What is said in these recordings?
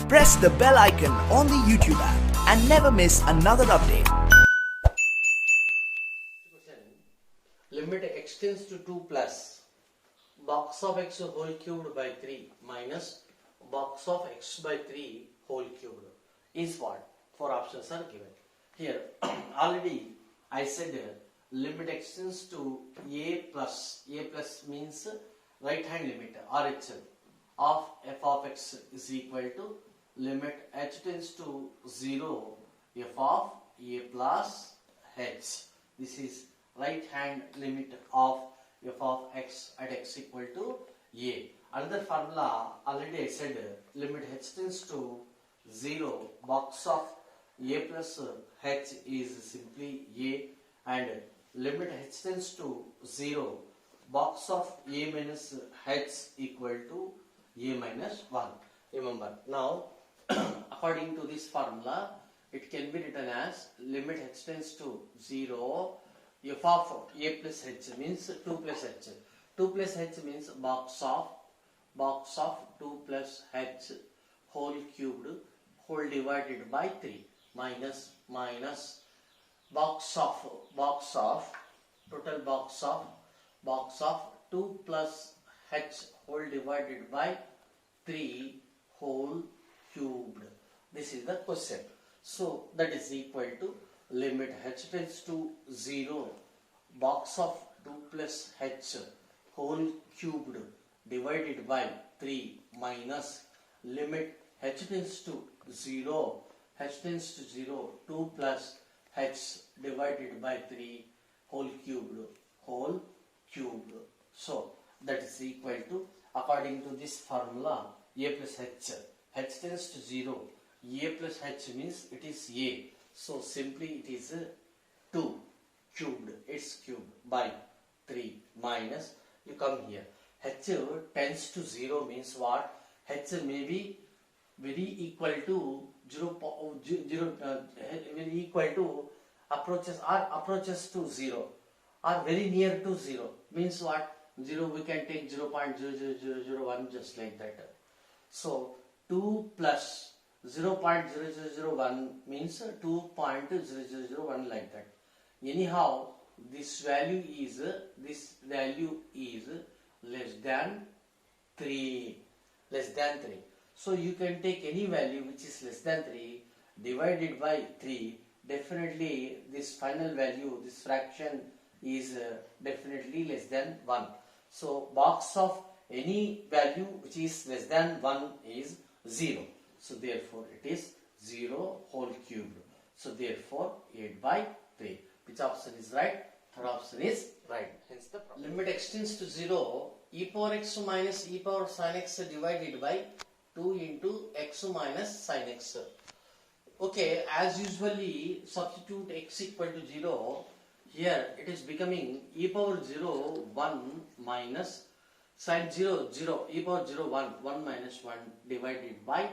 Press the bell icon on the YouTube app and never miss another update. Limit x tends to 2 plus box of x whole cubed by 3 minus box of x by 3 whole cubed is what? 4 options are given. Here already I said limit x tends to a plus means right hand limit RHL of f of x is equal to limit h tends to 0 f of a plus h. This is right hand limit of f of x at x equal to a. Another formula already I said limit h tends to 0 box of a plus h is simply a, and limit h tends to 0 box of a minus h equal to a minus 1. Remember now according to this formula it can be written as limit h tends to 0 f of a plus h means 2 plus h. 2 plus h means box of 2 plus h whole cubed whole divided by 3 minus box of total box of 2 plus h whole divided by 3 whole cubed. This is the question. So that is equal to limit h tends to 0 box of 2 plus h whole cubed divided by 3 minus limit h tends to 0 2 plus h divided by 3 whole cubed. So that is equal to, according to this formula, a plus h tends to 0, a plus h means it is a, so simply it is 2 cubed, it's cubed by 3 minus, you come here, h tends to 0 means what? H may be very equal to 0, very equal to approaches to 0 or very near to 0 means what? 0 we can take 0.00001 just like that. So 2 plus 0.0001 means 2.0001 like that. Anyhow, this value is less than 3. So you can take any value which is less than 3 divided by 3. Definitely this final value, this fraction is definitely less than 1. So box of any value which is less than 1 is 0. So therefore it is 0 whole cubed. So therefore 8 by 3. Which option is right? Third option is right. Hence the problem. Limit x tends to 0 e power x minus e power sin x divided by 2 into x minus sin x. Okay, as usually substitute x equal to 0. Here it is becoming e power 0 1 minus sin 0 0 e power 0 1 1 minus 1 divided by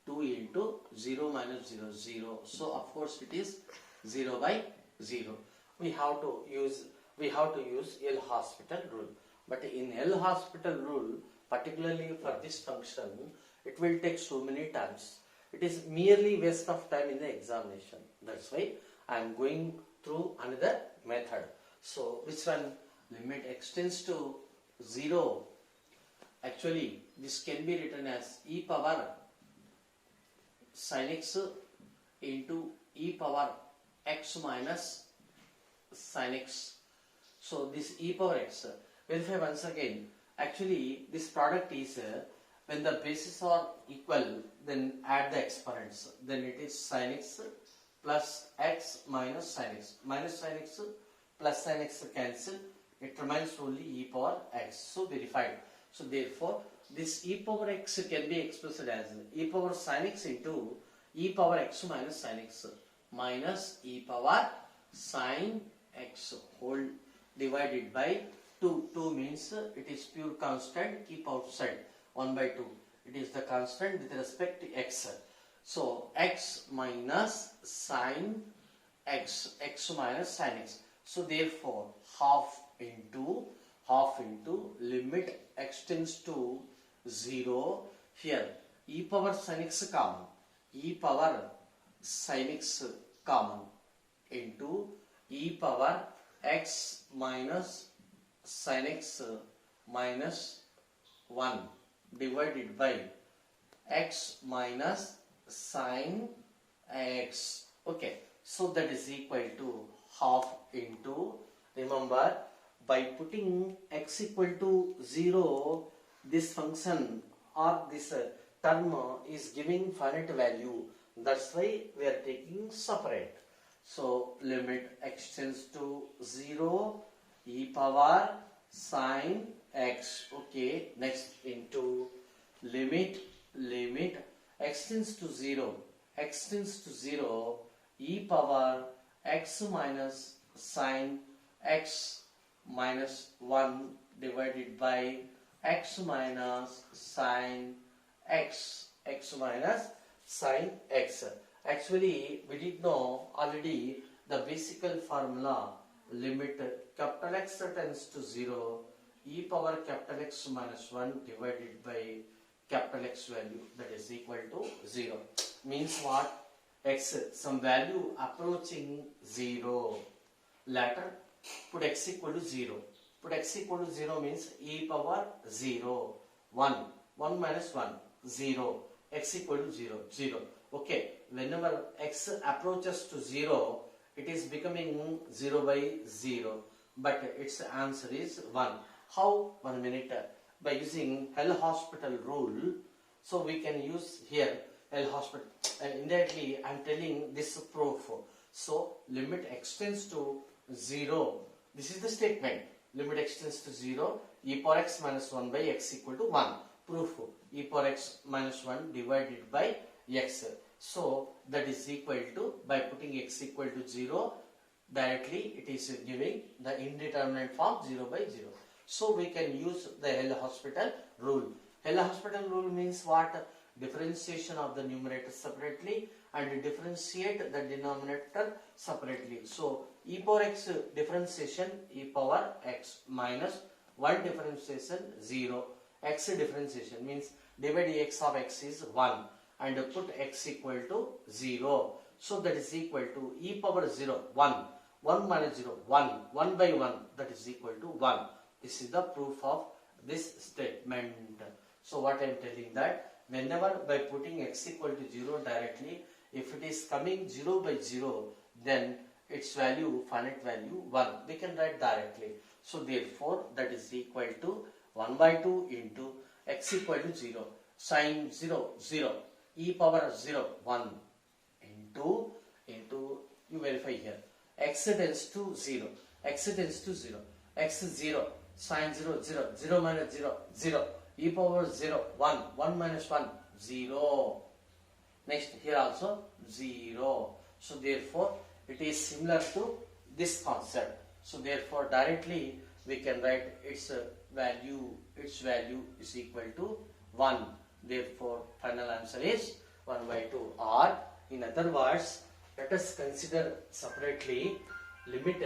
2 into 0 minus 0 0. So of course it is 0 by 0. We have to use L hospital rule. But in L hospital rule, particularly for this function, it will take so many times. It is merely waste of time in the examination. That's why I am going through another method. So which one? Limit x tends to 0. Actually, this can be written as e power sin x into e power x minus sin x. So this e power x, verify once again. Actually, this product is when the bases are equal, then add the exponents. Then it is sin x plus x minus sin x. Minus sin x plus sin x cancel. It remains only e power x. So verified. So therefore, this e power x can be expressed as e power sin x into e power x minus sin x minus e power sin x whole divided by 2. 2 means it is pure constant, keep outside 1 by 2. It is the constant with respect to x. So x minus sin x, x minus sin x. So therefore half into limit x tends to 0. Here e power sin x common, e power sin x common into e power x minus sin x minus 1 divided by x minus sin x. Okay, so that is equal to half into, remember, by putting x equal to 0, this function or this term is giving finite value. That's why we are taking separate. So limit x tends to 0, e power sin x. Okay, next into limit x tends to 0, e power x minus sin x minus 1 divided by x minus sin x, minus sin x. Actually, we did know already the basic formula. Limit capital X tends to 0, e power capital X minus 1 divided by capital X value, that is equal to 0. Means what? X, some value approaching 0. Later, put x equal to 0. Put x equal to 0 means e power 0, 1, 1 minus 1, 0, x equal to 0, 0. Okay, whenever x approaches to 0, it is becoming 0 by 0, but its answer is 1. How? 1 minute. By using L'Hospital rule, so we can use here L'Hospital. And indirectly, I am telling this proof. So, limit x tends to 0. This is the statement. Limit x tends to 0, e power x minus 1 by x equal to 1. Proof. E power x minus 1 divided by x. So, that is equal to, by putting x equal to 0, directly it is giving the indeterminate form 0 by 0. So, we can use the L'Hospital rule. L'Hospital rule means what? Differentiation of the numerator separately and differentiate the denominator separately. So, e power x differentiation, e power x minus 1 differentiation 0. X differentiation means divide x of x is 1 and put x equal to 0. So, that is equal to e power 0, 1. 1 minus 0, 1. 1 by 1, that is equal to 1. This is the proof of this statement. So, what I am telling that whenever by putting x equal to 0 directly, if it is coming 0 by 0, then its value, finite value 1. We can write directly. So, therefore, that is equal to 1 by 2 into x equal to 0, sin 0, 0, e power 0, 1 into, you verify here, x tends to 0, x tends to 0, x 0, sin 0, 0, 0 minus 0, 0, e power 0, 1, 1 minus 1, 0. Next, here also 0. So, therefore, it is similar to this concept. So, therefore, directly we can write its value is equal to 1. Therefore, final answer is 1 by 2. Or, in other words, let us consider separately limit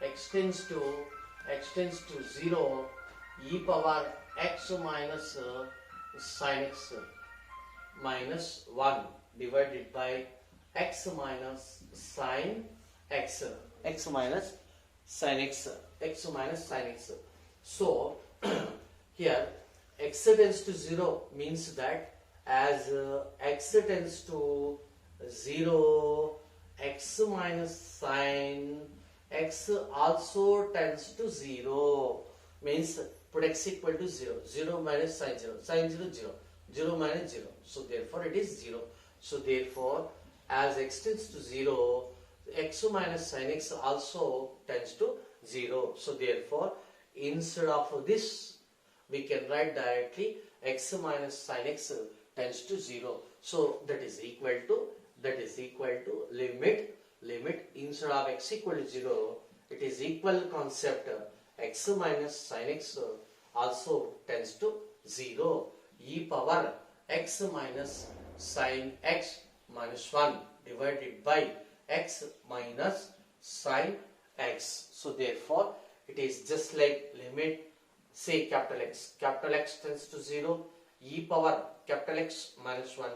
x tends to 0, e power x minus sin x minus 1 divided by x minus sin x, x minus sin x, x minus sin x. So, here x tends to 0 means that as x tends to 0, x minus sin x also tends to 0. Means put x equal to 0, 0 minus sin 0, sin 0, 0, 0 minus 0. So, therefore, it is 0. So, therefore, as x tends to 0, x minus sin x also tends to 0. So, therefore, instead of this, we can write directly x minus sin x tends to 0. So, that is equal to limit instead of x equal to 0, it is equal concept x minus sin x also tends to 0, e power x minus sin x minus 1 divided by x minus sin x. So, therefore, it is just like limit, say capital X tends to 0, e power capital X minus 1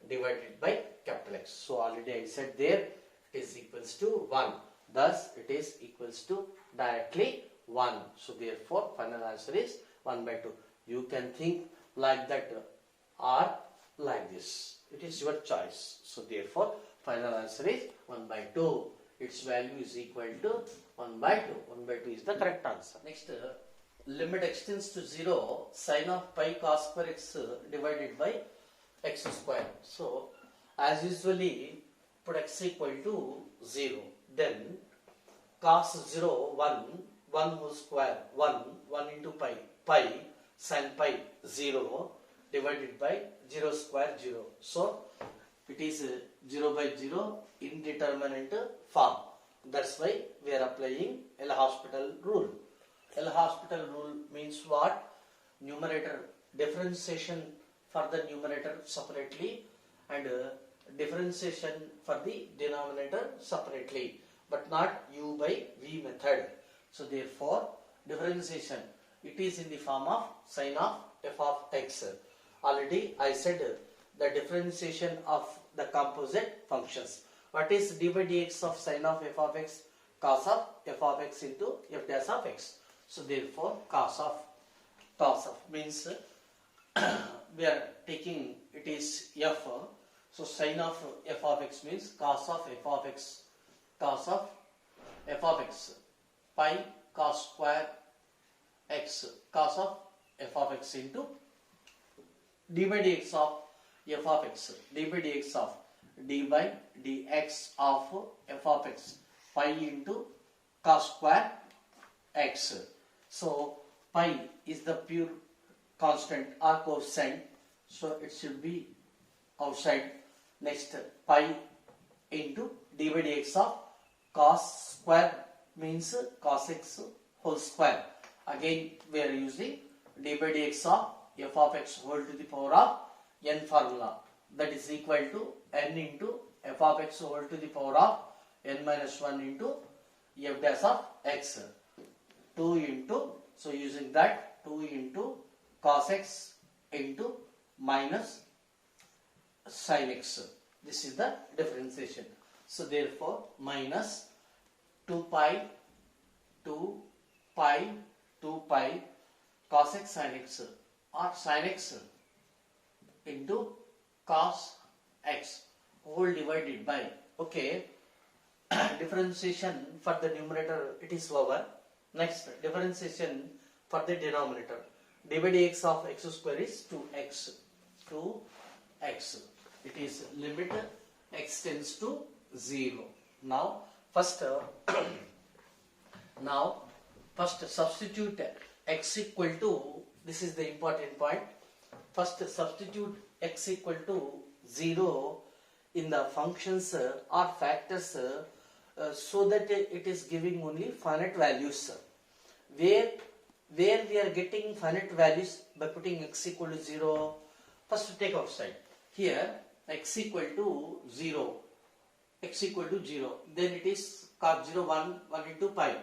divided by capital X. So already I said there it is equals to 1. Thus it is equals to directly 1. So therefore final answer is 1 by 2. You can think like that or like this. It is your choice. So therefore final answer is 1 by 2. Its value is equal to 1 by 2. 1 by 2 is the correct answer. Next, limit extends to 0, sine of pi cos square x divided by x square. So as usually put x equal to 0. Then cos 0, 1 whole square, 1 into pi, sin pi 0 divided by 0 square 0. So it is 0 by 0 indeterminate form. That's why we are applying L'Hospital rule. L'Hospital rule means what? Numerator differentiation for the numerator separately and differentiation for the denominator separately, but not u by v method. So therefore differentiation, it is in the form of sine of f of x. Already I said the differentiation of the composite functions. What is d by dx of sine of f of x? Cos of f of x into f dash of x. So therefore cos of means we are taking it is f. So sine of f of x means cos of f of x, pi cos square x, cos of f of x into d by dx of f of x, d by dx of d by dx of f of x, pi into cos square x. So pi is the pure constant or coefficient, so it should be outside. Next, pi into d by dx of cos square means cos x whole square. Again we are using d by dx of f of x whole to the power of n formula, that is equal to n into f of x whole to the power of n minus 1 into f dash of x. 2 into, so using that 2 into cos x into minus sin x. This is the differentiation. So therefore minus 2 pi cos x sin x or sin x into cos x whole divided by, okay, differentiation for the numerator it is over. Next, differentiation for the denominator, d by dx of x square is 2x. It is limit x tends to 0. Now first substitute x equal to, this is the important point, first substitute x equal to 0 in the functions or factors so that it is giving only finite values. Where we are getting finite values by putting x equal to 0, first take outside. Here x equal to 0, then it is cos 0 1 into pi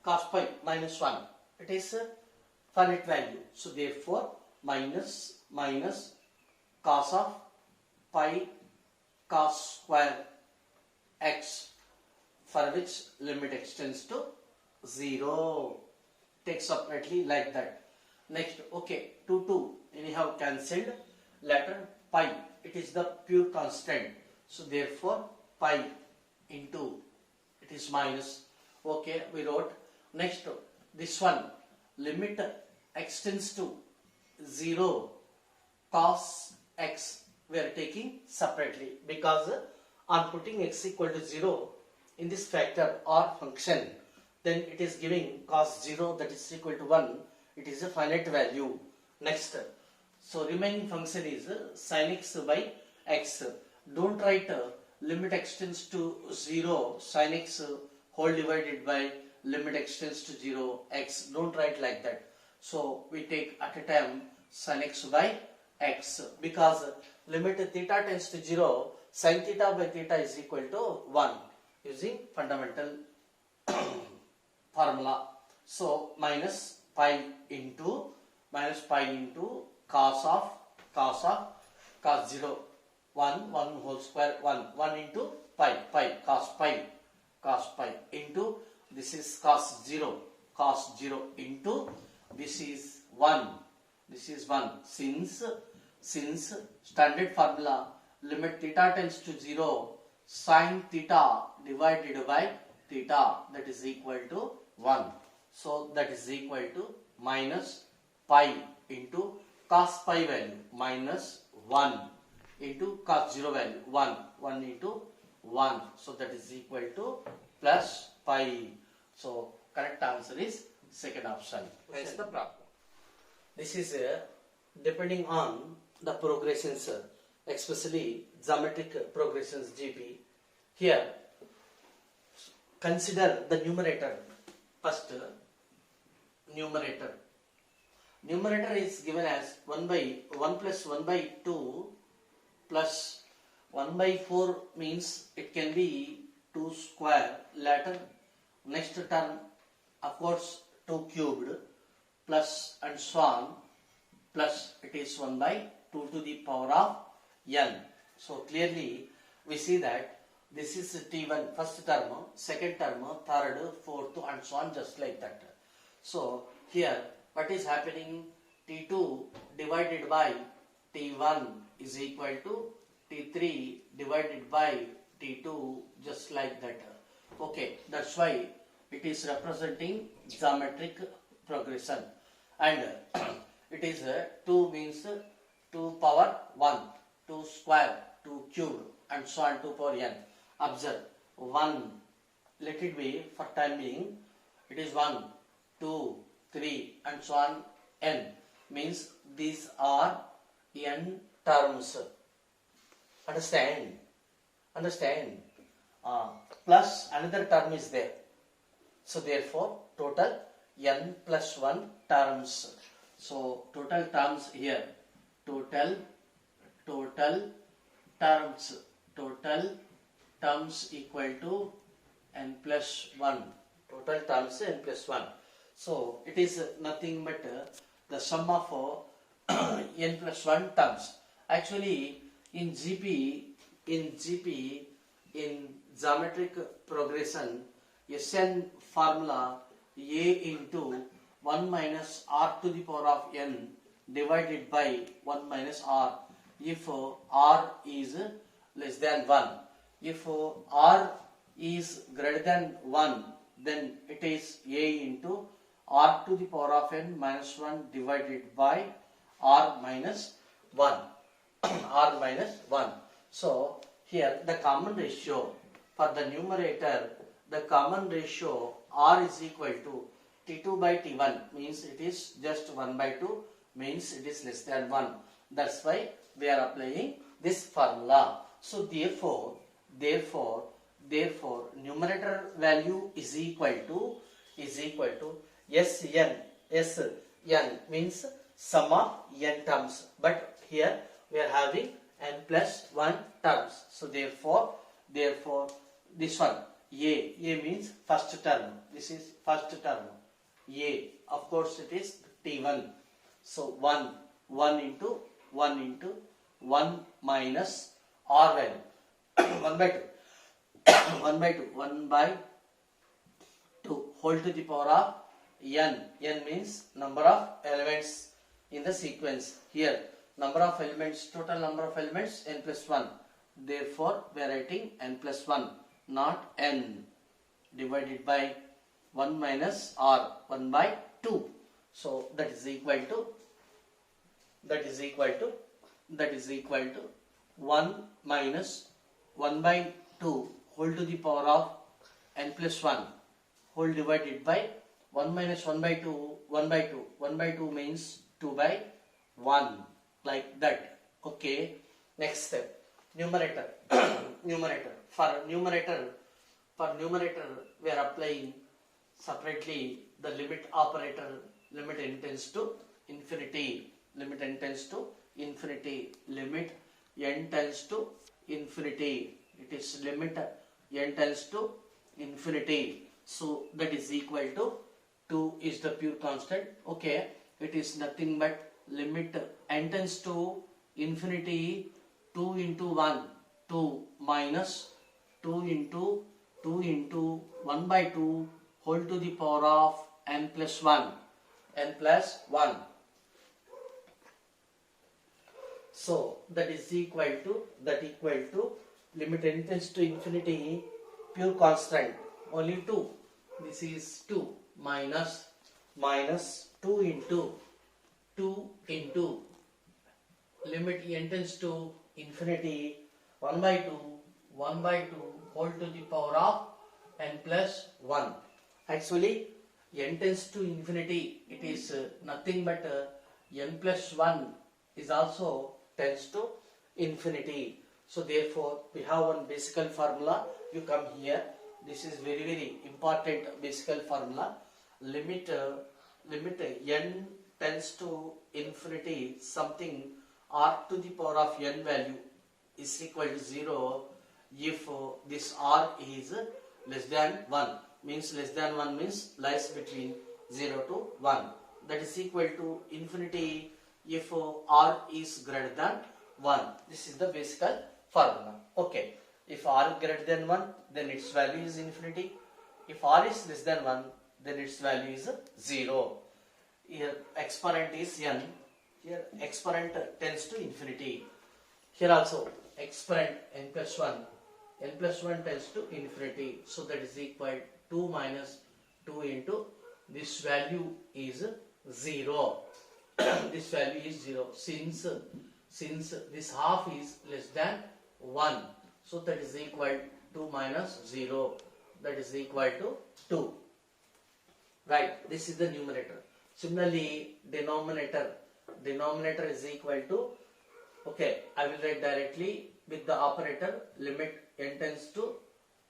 cos pi minus 1, it is a finite value. So therefore minus cos of pi cos square x, for which limit extends to 0. Take separately like that. Next, okay, 2 anyhow cancelled. Later pi, it is the pure constant. So therefore pi into, it is minus. Okay, we wrote. Next, this one, limit extends to 0 cos x, we are taking separately because on putting x equal to 0 in this factor or function, then it is giving cos 0, that is equal to 1. It is a finite value. Next, so remaining function is sin x by x. Don't write limit extends to 0 sin x whole divided by limit extends to 0 x. Don't write like that. So we take at a time sin x by x, because limit theta tends to 0, sin theta by theta is equal to 1 using fundamental formula. So minus pi into cos of cos 0 1 whole square 1 into pi cos pi into this is cos 0 into this is 1 since standard formula limit theta tends to 0 sin theta divided by theta, that is equal to 1. So that is equal to minus pi into cos pi value minus 1 into cos 0 value 1 into 1. So that is equal to plus pi. So correct answer is second option. Hence the problem. This is depending on the progressions, especially geometric progressions GP. Here consider the numerator. First, numerator is given as 1 plus 1 by 2 plus 1 by 4 means it can be 2 square. Later, next term, of course, 2 cubed plus and so on, plus it is 1 by 2 to the power of n. So clearly we see that this is T1 first term, second term, third, fourth and so on, just like that. So here what is happening, T2 divided by T1 is equal to T3 divided by T2, just like that. Okay, that's why it is representing geometric progression, and it is 2 means 2 power 1, 2 square, 2 cube and so on, 2 power n. Observe 1, let it be for time being, it is 1, 2, 3 and so on n, means these are n terms. Understand? Plus another term is there. So therefore total n plus 1 terms. So total terms here, total terms equal to n plus 1. Total terms n plus 1. So it is nothing but the sum of n plus 1 terms. Actually in GP, in geometric progression, Sn formula a into 1 minus r to the power of n divided by 1 minus r if r is less than 1. If r is greater than 1, then it is a into r to the power of n minus 1 divided by r minus 1. r minus 1. So here the common ratio for the numerator, the common ratio r is equal to T2 by T1, means it is just 1 by 2, means it is less than 1. That's why we are applying this formula. So therefore numerator value is equal to Sn means sum of n terms, but here we are having n plus 1 terms. So therefore this one a means first term, this is first term a, of course it is T1. So 1 into 1 minus r value 1 by 2 whole to the power of n. N means number of elements in the sequence. Here number of elements, total number of elements n plus 1. Therefore we are writing n plus 1, not n, divided by 1 minus r, 1 by 2. So that is equal to 1 minus 1 by 2 whole to the power of n plus 1 whole divided by 1 minus 1 by 2, 1 by 2. 1 by 2 means 2 by 1, like that. Okay. Next step, numerator. For numerator we are applying separately the limit operator, limit n tends to infinity, limit n tends to infinity, limit n tends to infinity. It is limit n tends to infinity. So that is equal to 2 is the pure constant. Okay, it is nothing but limit n tends to infinity 2 into 1, 2 minus 2 into 1 by 2 whole to the power of n plus 1, n plus 1. So that is equal to limit n tends to infinity, pure constant only 2. This is 2 minus 2 into limit n tends to infinity 1 by 2 whole to the power of n plus 1. Actually n tends to infinity, it is nothing but n plus 1 is also tends to infinity. So therefore we have one basic formula. You come here, this is very important basic formula. Limit n tends to infinity something r to the power of n value is equal to 0 if this r is less than 1. Means less than 1 means lies between 0 to 1. That is equal to infinity if r is greater than 1. This is the basic formula. Okay. If r is greater than 1, then its value is infinity. If r is less than 1, then its value is 0. Here exponent is n. Here exponent tends to infinity. Here also exponent n plus 1. n plus 1 tends to infinity. So that is equal to 2 minus 2 into this value is 0. This value is 0 since this half is less than 1. So that is equal to 2 minus 0. That is equal to 2. Right. This is the numerator. Similarly, denominator is equal to, okay, I will write directly with the operator limit n tends to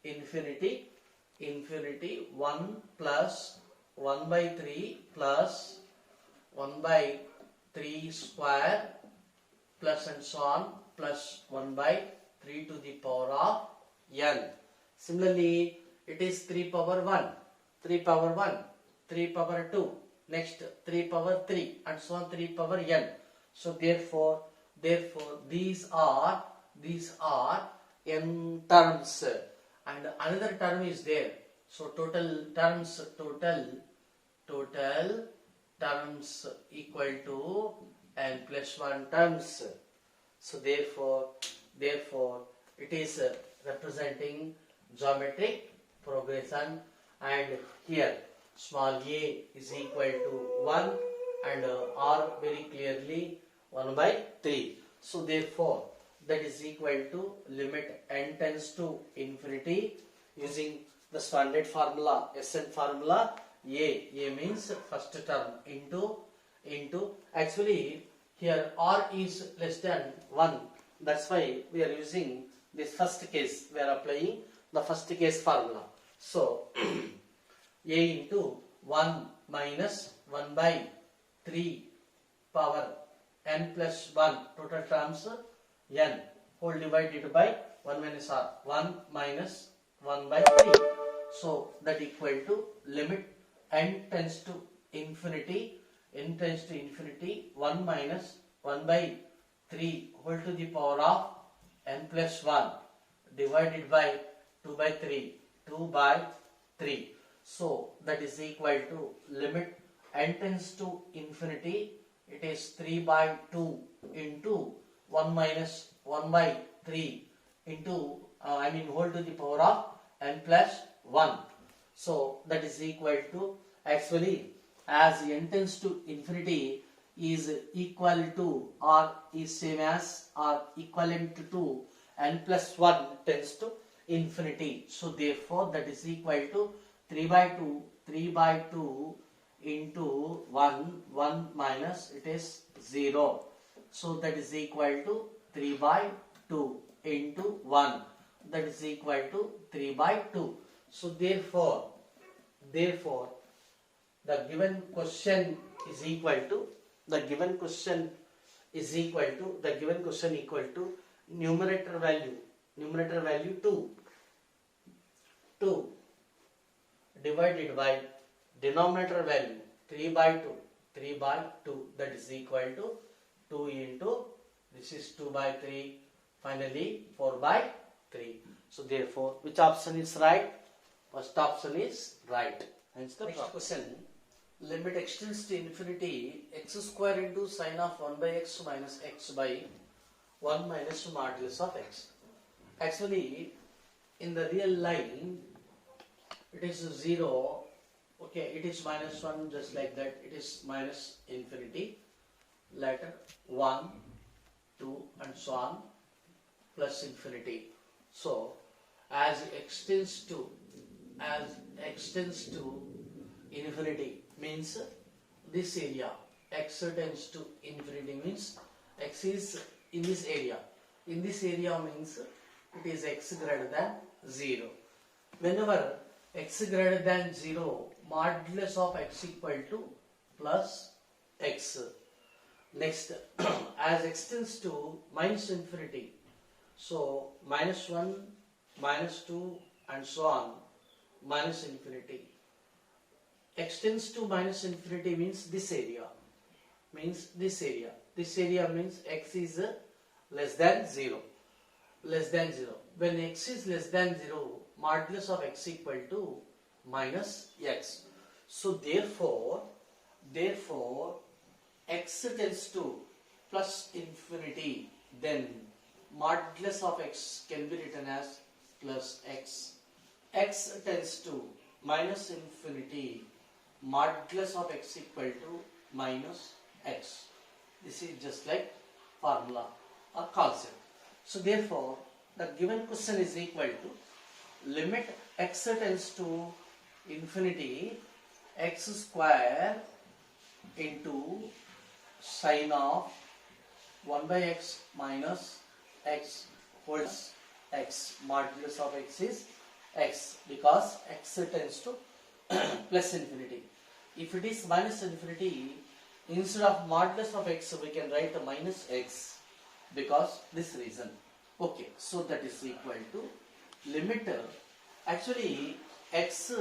infinity 1 plus 1 by 3 plus 1 by 3 square plus and so on plus 1 by 3 to the power of n. Similarly, it is 3 power 1, 3 power 1, 3 power 2, next 3 power 3 and so on 3 power n. So therefore these are n terms and another term is there. So total terms equal to n plus 1 terms. So therefore it is representing geometric progression, and here small a is equal to 1 and r very clearly 1 by 3. So therefore that is equal to limit n tends to infinity using the standard formula, Sn formula. A means first term into actually here r is less than 1. That's why we are using this first case. We are applying the first case formula. So a into 1 minus 1 by 3 power n plus 1 total terms n whole divided by 1 minus r, 1 minus 1 by 3. So that equal to limit n tends to infinity 1 minus 1 by 3 whole to the power of n plus 1 divided by 2 by 3, 2 by 3. So that is equal to limit n tends to infinity, it is 3 by 2 into 1 minus 1 by 3 into whole to the power of n plus 1. So that is equal to, actually as n tends to infinity is equal to or is same as or equivalent to n plus 1 tends to infinity. So therefore that is equal to 3 by 2 into 1 minus it is 0. So that is equal to 3 by 2 into 1, that is equal to 3 by 2. So therefore the given question is equal to numerator value 2 divided by denominator value 3 by 2 3 by 2, that is equal to 2 into, this is 2 by 3, finally 4 by 3. So therefore, which option is right? First option is right. Hence the next question. Limit extends to infinity x square into sine of 1 by x minus x by 1 minus modulus of x. Actually, in the real line, it is 0. Okay, it is minus 1, just like that. It is minus infinity. Later 1, 2 and so on, plus infinity. So, as extends to infinity means this area, x tends to infinity means x is in this area. In this area means it is x greater than 0. Whenever x greater than 0, modulus of x equal to plus x. Next, as extends to minus infinity, so minus 1, minus 2 and so on, minus infinity. Extends to minus infinity means this area. This area means x is less than 0. Less than 0. When x is less than 0, modulus of x equal to minus x. So therefore x tends to plus infinity, then modulus of x can be written as plus x. X tends to minus infinity, modulus of x equal to minus x. This is just like formula or concept. So therefore, the given question is equal to limit x tends to infinity, x square into sine of 1 by x minus x whole x. Modulus of x is x because x tends to plus infinity. If it is minus infinity, instead of modulus of x, we can write a minus x because this reason. Okay, so that is equal to limit. Actually, x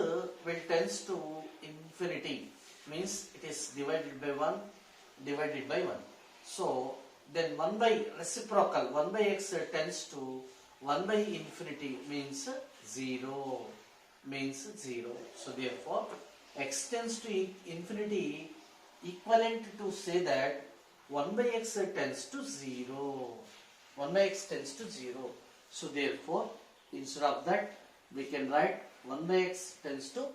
will tends to infinity means it is divided by 1. So then 1 by reciprocal 1 by x tends to 1 by infinity means 0. So therefore x tends to infinity, equivalent to say that 1 by x tends to 0. 1 by x tends to 0. So therefore instead of that we can write 1 by x tends to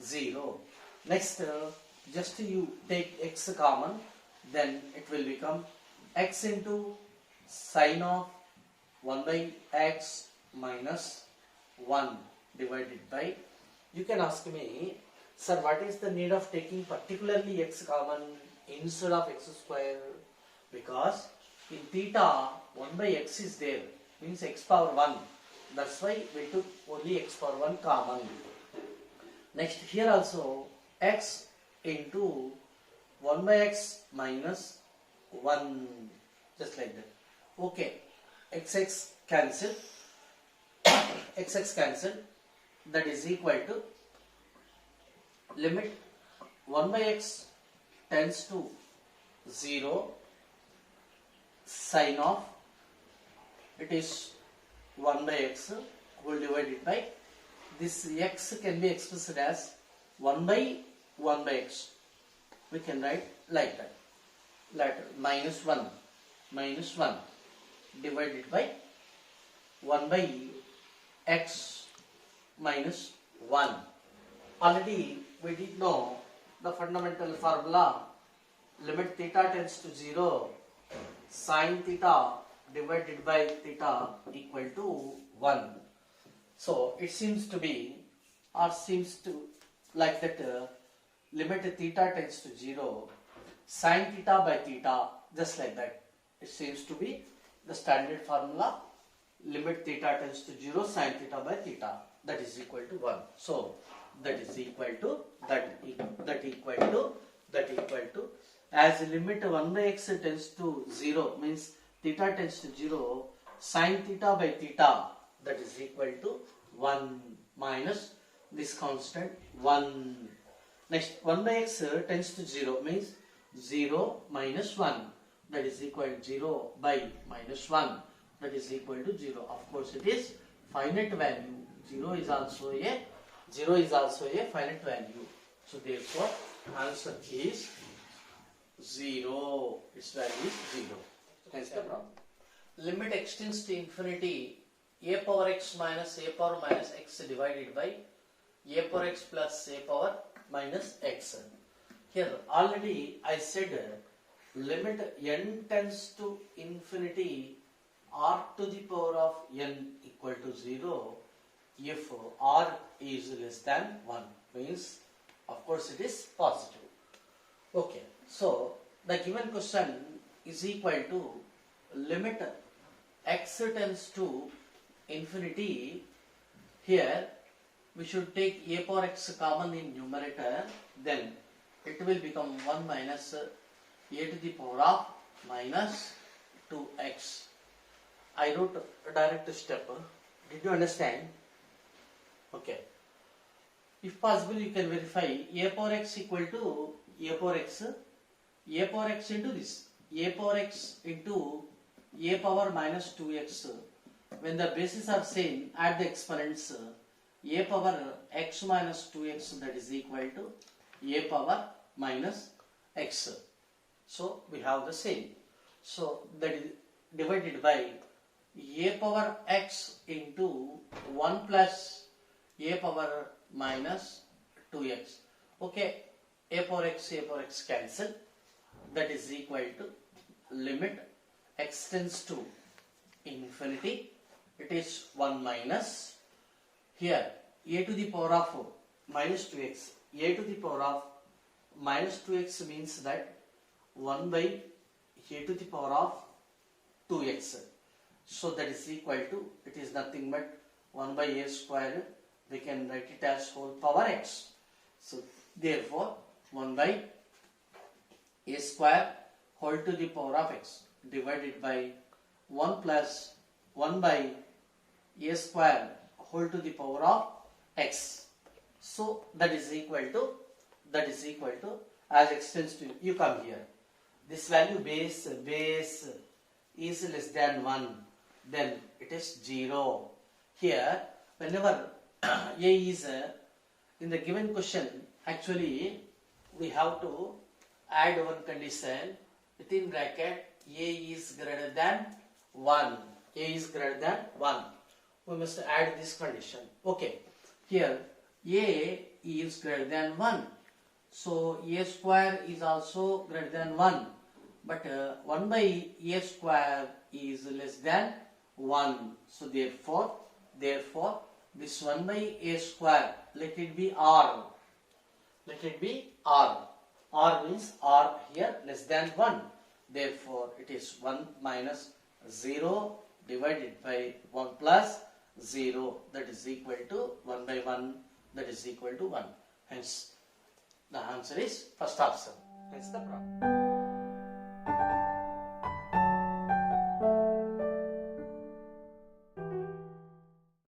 0. Next, just you take x common, then it will become x into sine of 1 by x minus 1 divided by, you can ask me, sir, what is the need of taking particularly x common instead of x square? Because in theta 1 by x is there, means x power 1. That's why we took only x power 1 common. Next, here also x into 1 by x minus 1, just like that. Okay, x cancel, x cancel, that is equal to limit 1 by x tends to 0, sine of, it is 1 by x whole divided by, this x can be expressed as 1 by x. We can write like that. Later minus 1 divided by 1 by x minus 1. Already we did know the fundamental formula, limit theta tends to 0, sine theta divided by theta equal to 1. So it seems to be, or seems to like that, limit theta tends to 0, sine theta by theta, just like that. It seems to be the standard formula, limit theta tends to 0, sine theta by theta, that is equal to 1. So that is equal to that equal to as limit 1 by x tends to 0 means theta tends to 0, sine theta by theta, that is equal to 1 minus this constant 1. Next, 1 by x tends to 0 means 0 minus 1, that is equal to 0 by minus 1, that is equal to 0. Of course it is finite value. 0 is also a finite value. So therefore answer is 0. Its value is 0. Hence the problem. Limit extends to infinity a power x minus a power minus x divided by a power x plus a power minus x. Here already I said limit n tends to infinity r to the power of n equal to 0 if r is less than 1, means of course it is positive. Okay, so the given question is equal to limit x tends to infinity. Here we should take a power x common in numerator, then it will become 1 minus a to the power of minus 2x. I wrote a direct step. Did you understand? Okay. If possible, you can verify a power x equal to a power x into this, a power x into a power minus 2x. When the bases are same, add the exponents. A power x minus 2x, that is equal to a power minus x. So we have the same. So that is divided by a power x into 1 plus a power minus 2x. Okay, a power x cancel. That is equal to limit x tends to infinity. It is 1 minus, here a to the power of minus 2x. A to the power of minus 2x means that 1 by a to the power of 2x. So that is equal to, it is nothing but 1 by a square. We can write it as whole power x. So therefore 1 by a square whole to the power of x divided by 1 plus 1 by a square whole to the power of x. So that is equal to as x tends to, you come here, this value base is less than 1, then it is 0. Here whenever a is in the given question, actually we have to add one condition within bracket, a is greater than 1. A is greater than 1. We must add this condition. Okay, here a is greater than 1. So a square is also greater than 1. But 1 by a square is less than 1. So therefore this 1 by a square, let it be r. Let it be r. R means r here less than 1. Therefore it is 1 minus 0 divided by 1 plus 0, that is equal to 1 by 1, that is equal to 1. Hence the answer is first option. Hence the problem.